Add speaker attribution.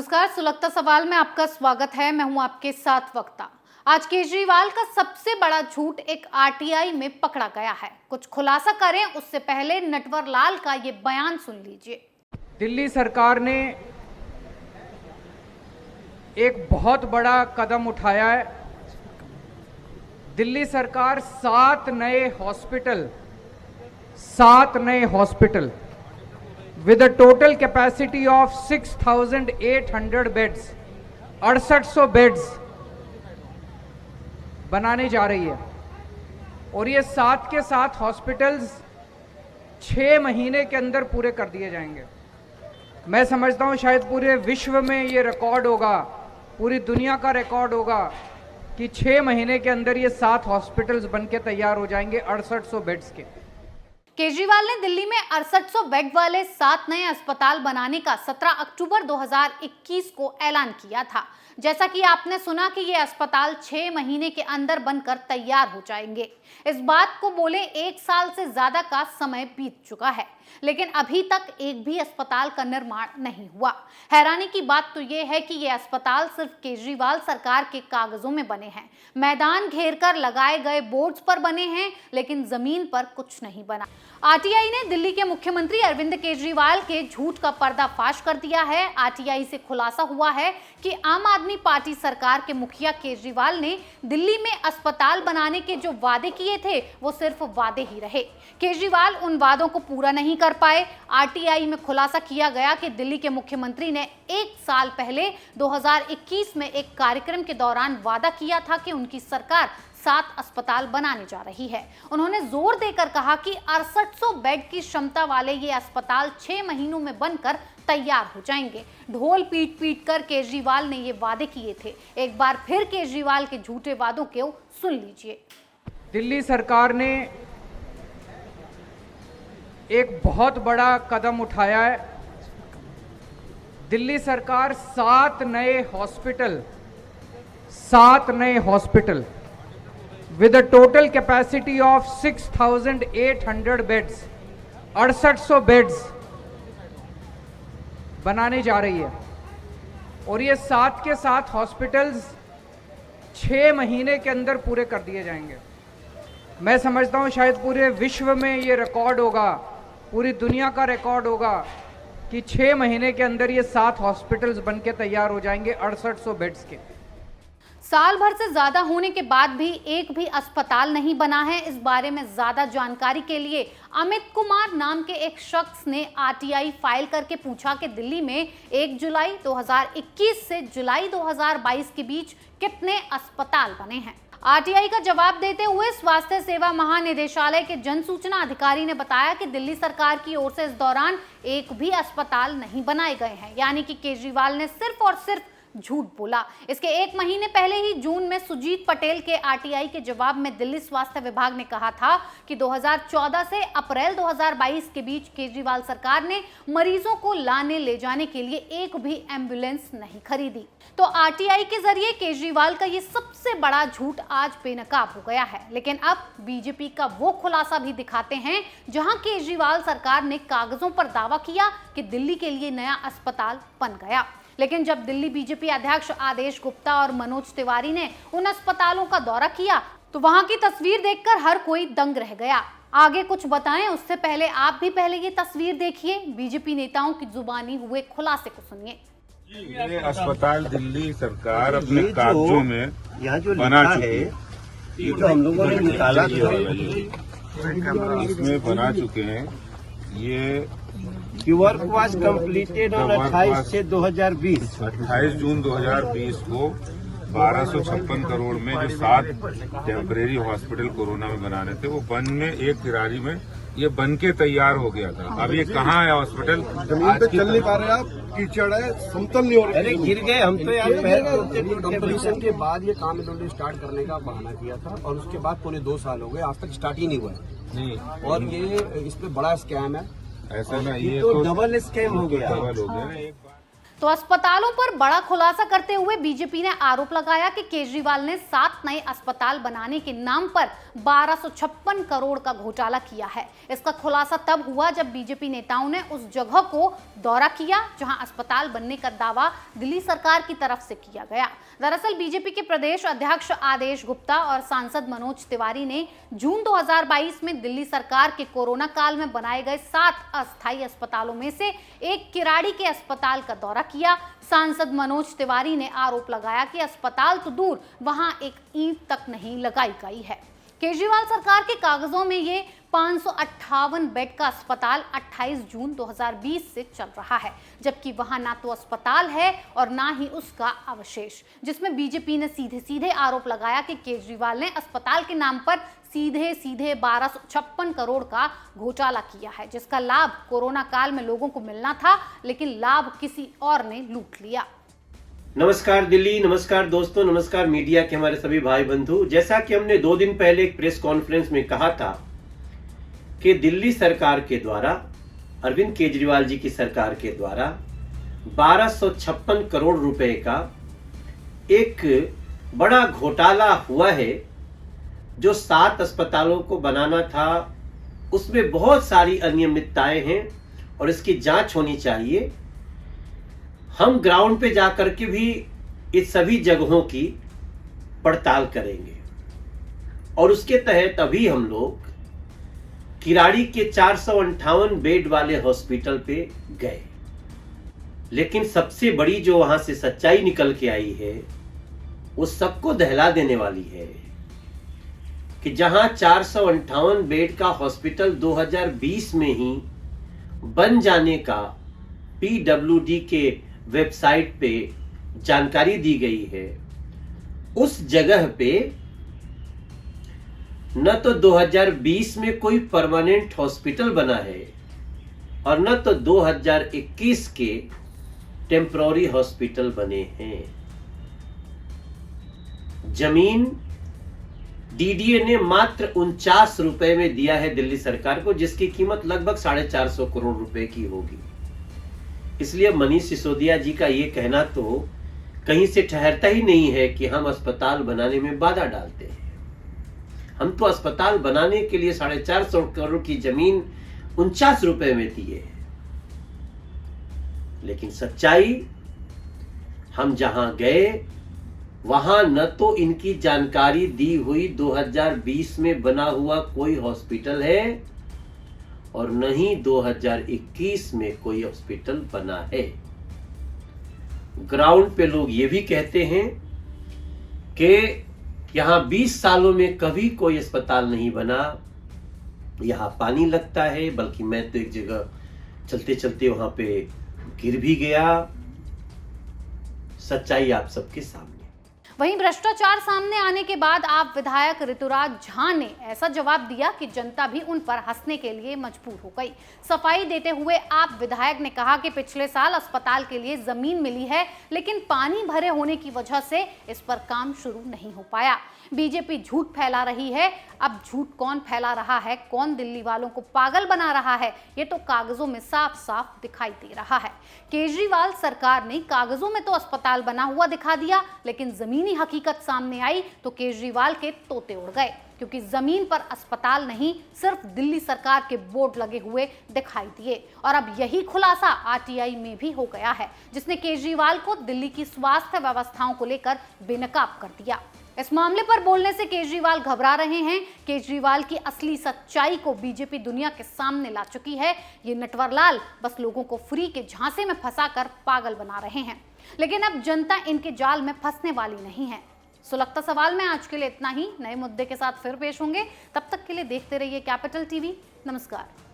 Speaker 1: नमस्कार, सुलगता सवाल में आपका स्वागत है। मैं हूं आपके साथ वक्ता। आज केजरीवाल का सबसे बड़ा झूठ एक आरटीआई में पकड़ा गया है। कुछ खुलासा करें उससे पहले नटवर लाल का ये बयान सुन लीजिए।
Speaker 2: दिल्ली सरकार ने एक बहुत बड़ा कदम उठाया है। दिल्ली सरकार 7 नए hospital with a total capacity of 6,800 beds 6800 beds बनाने जा रही है। और ये 7 के 7 हॉस्पिटल्स 6 महीने के अंदर पूरे कर दिए जाएंगे। मैं समझता हूँ शायद पूरे विश्व में ये रिकॉर्ड होगा, पूरी दुनिया का रिकॉर्ड होगा कि 6 महीने के अंदर ये 7 हॉस्पिटल्स बनके तैयार हो जाएंगे 6800 बेड्स के।
Speaker 1: केजरीवाल ने दिल्ली में 6800 बेड वाले 7 नए अस्पताल बनाने का 17 अक्टूबर 2021 को ऐलान किया था। जैसा कि आपने सुना कि ये अस्पताल 6 महीने के अंदर बनकर तैयार हो जाएंगे। इस बात को बोले 1 साल से ज्यादा का समय बीत चुका है, लेकिन अभी तक एक भी अस्पताल का निर्माण नहीं हुआ। हैरानी की बात तो ये है कि ये अस्पताल सिर्फ केजरीवाल सरकार के कागजों में बने हैं, मैदान घेरकर लगाए गए बोर्ड्स पर बने हैं, लेकिन जमीन पर कुछ नहीं बना। आरटीआई ने दिल्ली के मुख्यमंत्री अरविंद केजरीवाल के झूठ का पर्दाफाश कर दिया है। आरटीआई से खुलासा हुआ है कि आम आदमी पार्टी सरकार के मुखिया केजरीवाल ने दिल्ली में अस्पताल बनाने के जो वादे किए थे वो सिर्फ वादे ही रहे। केजरीवाल उन वादों को पूरा नहीं कर पाए। आरटीआई में खुलासा किया गया कि दिल्ली के मुख्यमंत्री ने 1 साल पहले 2021 में एक कार्यक्रम के दौरान वादा किया था कि उनकी सरकार 7 अस्पताल बनाने जा रही है। उन्होंने जोर देकर कहा कि 6800 बेड की क्षमता वाले ये अस्पताल 6 महीनों में बनकर तैयार हो जाएंगे। ढोल पीट कर केजरीवाल ने ये वादे किए थे। एक बार फिर केजरीवाल के झूठे वादों को सुन लीजिए।
Speaker 2: दिल्ली सरकार ने एक बहुत बड़ा कदम उठाया है। दिल्ली सरकार 7 नए hospital with a total capacity of 6,800 beds 6800 beds बनाने जा रही है। और ये 7 के 7 हॉस्पिटल्स 6 महीने के अंदर पूरे कर दिए जाएंगे। मैं समझता हूँ शायद पूरे विश्व में ये रिकॉर्ड होगा, पूरी दुनिया का रिकॉर्ड होगा कि 6 महीने के अंदर ये 7 हॉस्पिटल्स बनके तैयार हो जाएंगे 6800 बेड्स के।
Speaker 1: साल भर से ज्यादा होने के बाद भी एक भी अस्पताल नहीं बना है। इस बारे में ज्यादा जानकारी के लिए अमित कुमार नाम के एक शख्स ने आरटीआई फाइल करके पूछा कि दिल्ली में 1 जुलाई 2021 से जुलाई 2022 के बीच कितने अस्पताल बने हैं। आरटीआई का जवाब देते हुए स्वास्थ्य सेवा महानिदेशालय के जन सूचना अधिकारी ने बताया कि दिल्ली सरकार की ओर से इस दौरान एक भी अस्पताल नहीं बनाए गए हैं, यानी कि केजरीवाल ने सिर्फ और सिर्फ झूठ बोला। इसके 1 महीने पहले ही जून में सुजीत पटेल के आरटीआई के जवाब में दिल्ली स्वास्थ्य विभाग ने कहा था कि 2014 से अप्रैल 2022 के बीच केजरीवाल सरकार ने मरीजों को लाने ले जाने के लिए एक भी एम्बुलेंस नहीं खरीदी। तो आरटीआई के जरिए केजरीवाल का ये सबसे बड़ा झूठ आज बेनकाब हो गया है। लेकिन अब बीजेपी का वो खुलासा भी दिखाते हैं जहां केजरीवाल सरकार ने कागजों पर दावा किया कि दिल्ली के लिए नया अस्पताल बन गया, लेकिन जब दिल्ली बीजेपी अध्यक्ष आदेश गुप्ता और मनोज तिवारी ने उन अस्पतालों का दौरा किया तो वहां की तस्वीर देखकर हर कोई दंग रह गया। आगे कुछ बताएं उससे पहले आप भी पहले ये तस्वीर देखिए। बीजेपी नेताओं की जुबानी हुए खुलासे को सुनिए।
Speaker 3: ये अस्पताल दिल्ली सरकार अपने कागजों में बना चुकी है। ये तो हम लोगों ने निकाला, इसमें बना चुके हैं। ये
Speaker 4: वर्क वाज कंप्लीटेड ऑन 28
Speaker 3: जून 2020 को 1256 करोड़ में जो 7 टेम्परेरी हॉस्पिटल कोरोना में बनाने थे वो बन में 1 तिरारी में ये बन के तैयार हो गया था। अब ये कहाँ है हॉस्पिटल?
Speaker 5: जमीन पे चल नहीं पा रहे आप, कीचड़ है, समतल नहीं हो रहा।
Speaker 4: अरे गिर गए हम तो यार।
Speaker 5: कंप्लीशन के बाद ये काम इन्होंने स्टार्ट करने का बहाना किया था और उसके बाद पौने 2 साल हो गए, आज तक स्टार्ट ही नहीं हुआ
Speaker 3: नहीं।
Speaker 5: और ये इस पे बड़ा स्कैम है।
Speaker 3: ऐसा ना, ये
Speaker 4: तो डबल स्कैम हो गया।
Speaker 3: डबल हो गया।
Speaker 1: तो अस्पतालों पर बड़ा खुलासा करते हुए बीजेपी ने आरोप लगाया कि केजरीवाल ने 7 नए अस्पताल बनाने के नाम पर 1256 करोड़ का घोटाला किया है। इसका खुलासा तब हुआ जब बीजेपी नेताओं ने उस जगह को दौरा किया जहां अस्पताल बनने का दावा दिल्ली सरकार की तरफ से किया गया। दरअसल बीजेपी के प्रदेश अध्यक्ष आदेश गुप्ता और सांसद मनोज तिवारी ने जून 2022 में दिल्ली सरकार के कोरोना काल में बनाए गए 7 अस्थायी अस्पतालों में से एक किराड़ी के अस्पताल का दौरा किया। सांसद मनोज तिवारी ने आरोप लगाया कि अस्पताल तो दूर, वहां एक ईंट तक नहीं लगाई गई है। केजरीवाल सरकार के कागजों में ये 558 बेड का अस्पताल 28 जून 2020 से चल रहा है, जबकि वहां ना तो अस्पताल है और ना ही उसका अवशेष, जिसमें बीजेपी ने सीधे सीधे आरोप लगाया कि केजरीवाल ने अस्पताल के नाम पर सीधे 1256 करोड़ का घोटाला किया है, जिसका लाभ कोरोना काल में लोगों को मिलना था, लेकिन लाभ किसी और ने लूट लिया।
Speaker 4: नमस्कार दिल्ली, नमस्कार दोस्तों, नमस्कार मीडिया के हमारे सभी भाई बंधु। जैसा कि हमने 2 दिन पहले एक प्रेस कॉन्फ्रेंस में कहा था कि दिल्ली सरकार के द्वारा, अरविंद केजरीवाल जी की सरकार के द्वारा 1256 करोड़ रुपए का एक बड़ा घोटाला हुआ है। जो 7 अस्पतालों को बनाना था उसमें बहुत सारी अनियमितताएं हैं और इसकी जांच होनी चाहिए। हम ग्राउंड पे जाकर के भी इस सभी जगहों की पड़ताल करेंगे और उसके तहत अभी हम लोग किराड़ी के 458 बेड वाले हॉस्पिटल पे गए। लेकिन सबसे बड़ी जो वहां से सच्चाई निकल के आई है वो सबको दहला देने वाली है कि जहां 458 बेड का हॉस्पिटल 2020 में ही बन जाने का PWD के वेबसाइट पे जानकारी दी गई है, उस जगह पे न तो 2020 में कोई परमानेंट हॉस्पिटल बना है और न तो 2021 के टेम्पररी हॉस्पिटल बने हैं। जमीन DDA ने मात्र 49 रुपए में दिया है दिल्ली सरकार को, जिसकी कीमत लगभग 450 करोड़ रुपए की होगी। इसलिए मनीष सिसोदिया जी का ये कहना तो कहीं से ठहरता ही नहीं है कि हम अस्पताल बनाने में बाधा डालते हैं। हम तो अस्पताल बनाने के लिए 450 करोड़ की जमीन 49 रुपए में दिए। लेकिन सच्चाई, हम जहां गए वहां न तो इनकी जानकारी दी हुई 2020 में बना हुआ कोई हॉस्पिटल है और न ही 2021 में कोई हॉस्पिटल बना है। ग्राउंड पे लोग ये भी कहते हैं कि यहां 20 सालों में कभी कोई अस्पताल नहीं बना, यहां पानी लगता है। बल्कि मैं तो एक जगह चलते चलते वहां पे गिर भी गया। सच्चाई आप सबके सामने।
Speaker 1: वहीं भ्रष्टाचार सामने आने के बाद आप विधायक ऋतुराज झा ने ऐसा जवाब दिया कि जनता भी उन पर हंसने के लिए मजबूर हो गई। सफाई देते हुए आप विधायक ने कहा कि पिछले साल अस्पताल के लिए जमीन मिली है, लेकिन पानी भरे होने की वजह से इस पर काम शुरू नहीं हो पाया। बीजेपी झूठ फैला रही है। अब झूठ कौन फैला रहा है, कौन दिल्ली वालों को पागल बना रहा है, ये तो कागजों में साफ साफ दिखाई दे रहा है। केजरीवाल सरकार ने कागजों में तो अस्पताल बना हुआ दिखा दिया, लेकिन जमीनी हकीकत सामने आई तो केजरीवाल के तोते उड़ गए, क्योंकि जमीन पर अस्पताल नहीं, सिर्फ दिल्ली सरकार के बोर्ड लगे हुए दिखाई दिए। और अब यही खुलासा RTI में भी हो गया है, जिसने केजरीवाल को दिल्ली की स्वास्थ्य व्यवस्थाओं को लेकर बेनकाब कर दिया। इस मामले पर बोलने से केजरीवाल घबरा रहे हैं। केजरीवाल की असली सच्चाई को बीजेपी दुनिया के सामने ला चुकी है। ये नटवरलाल बस लोगों को फ्री के झांसे में फंसाकर पागल बना रहे हैं, लेकिन अब जनता इनके जाल में फंसने वाली नहीं है। सुलगता सवाल में आज के लिए इतना ही। नए मुद्दे के साथ फिर पेश होंगे, तब तक के लिए देखते रहिए कैपिटल TV। नमस्कार।